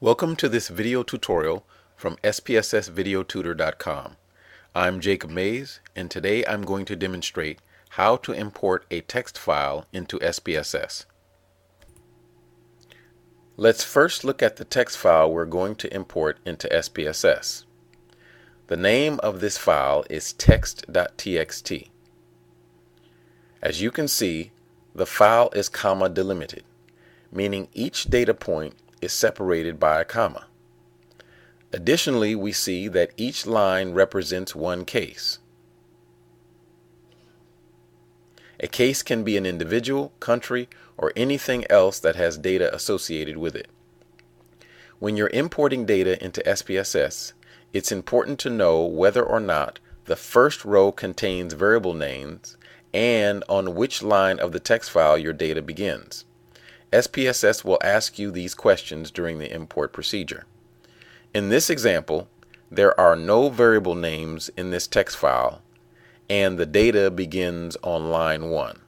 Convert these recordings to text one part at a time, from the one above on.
Welcome to this video tutorial from SPSSVideoTutor.com. I'm Jacob Mays, and today I'm going to demonstrate how to import a text file into SPSS. Let's first look at the text file we're going to import into SPSS. The name of this file is text.txt. As you can see, the file is comma delimited, meaning each data point is separated by a comma. Additionally, we see that each line represents one case. A case can be an individual, country, or anything else that has data associated with it. When you're importing data into SPSS, it's important to know whether or not the first row contains variable names and on which line of the text file your data begins. SPSS will ask you these questions during the import procedure. In this example, there are no variable names in this text file, and the data begins on line 1,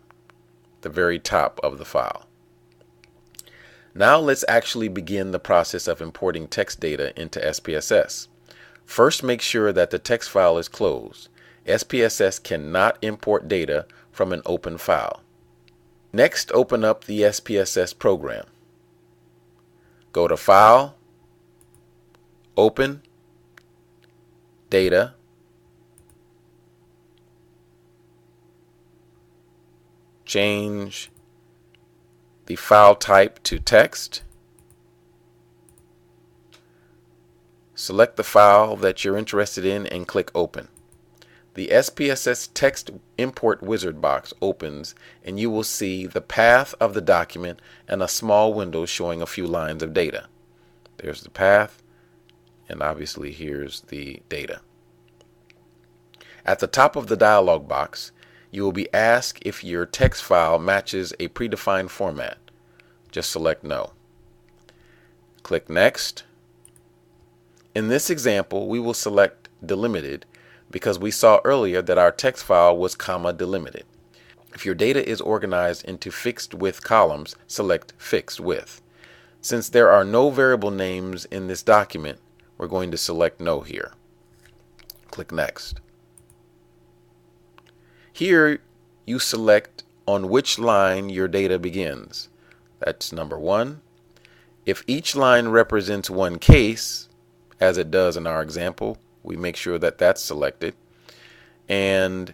the very top of the file. Now let's actually begin the process of importing text data into SPSS. First, make sure that the text file is closed. SPSS cannot import data from an open file. Next, open up the SPSS program. Go to File, Open, Data, change the file type to text, select the file that you're interested in and click Open. The SPSS text import wizard box opens and you will see the path of the document and a small window showing a few lines of data. There's the path, and obviously here's the data. At the top of the dialog box, you will be asked if your text file matches a predefined format. Just select No. Click Next. In this example, we will select Delimited because we saw earlier that our text file was comma delimited. If your data is organized into fixed width columns, select Fixed Width. Since there are no variable names in this document, we're going to select No here. Click Next. Here you select on which line your data begins. That's number 1. If each line represents one case, as it does in our example, we make sure that that's selected. And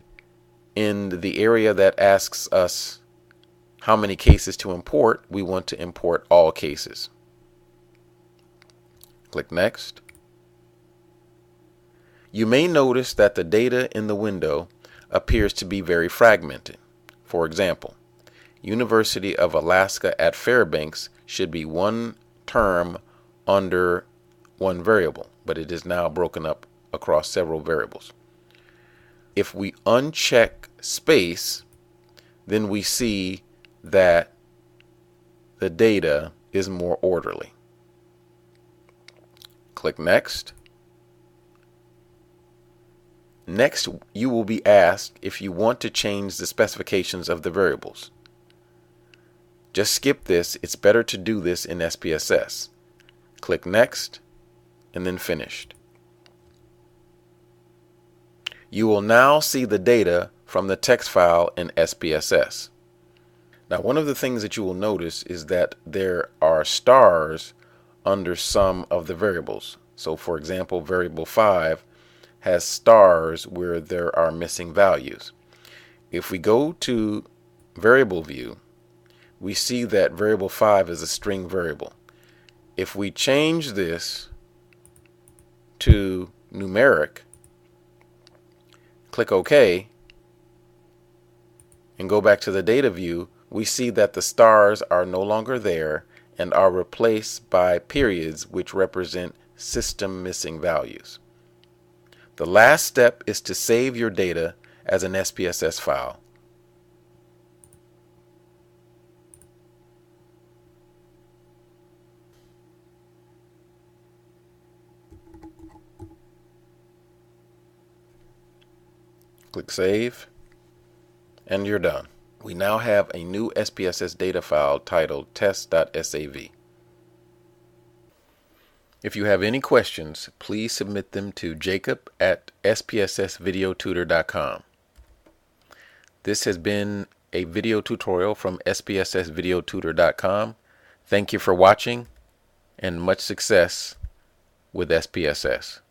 in the area that asks us how many cases to import, we want to import all cases. Click Next. You may notice that the data in the window appears to be very fragmented. For example, University of Alaska at Fairbanks should be one term under one variable, but it is now broken up across several variables. If we uncheck space, then we see that the data is more orderly. Click Next. Next, you will be asked if you want to change the specifications of the variables. Just skip this. It's better to do this in SPSS. Click Next and then Finished. You will now see the data from the text file in SPSS. Now, one of the things that you will notice is that there are stars under some of the variables. So, for example, variable 5 has stars where there are missing values. If we go to Variable View, we see that variable 5 is a string variable. If we change this to numeric, click OK, and go back to the data view, we see that the stars are no longer there and are replaced by periods which represent system missing values. The last step is to save your data as an SPSS file. Click Save, and you're done. We now have a new SPSS data file titled test.sav. If you have any questions, please submit them to jacob@spssvideotutor.com. This has been a video tutorial from spssvideotutor.com. Thank you for watching, and much success with SPSS.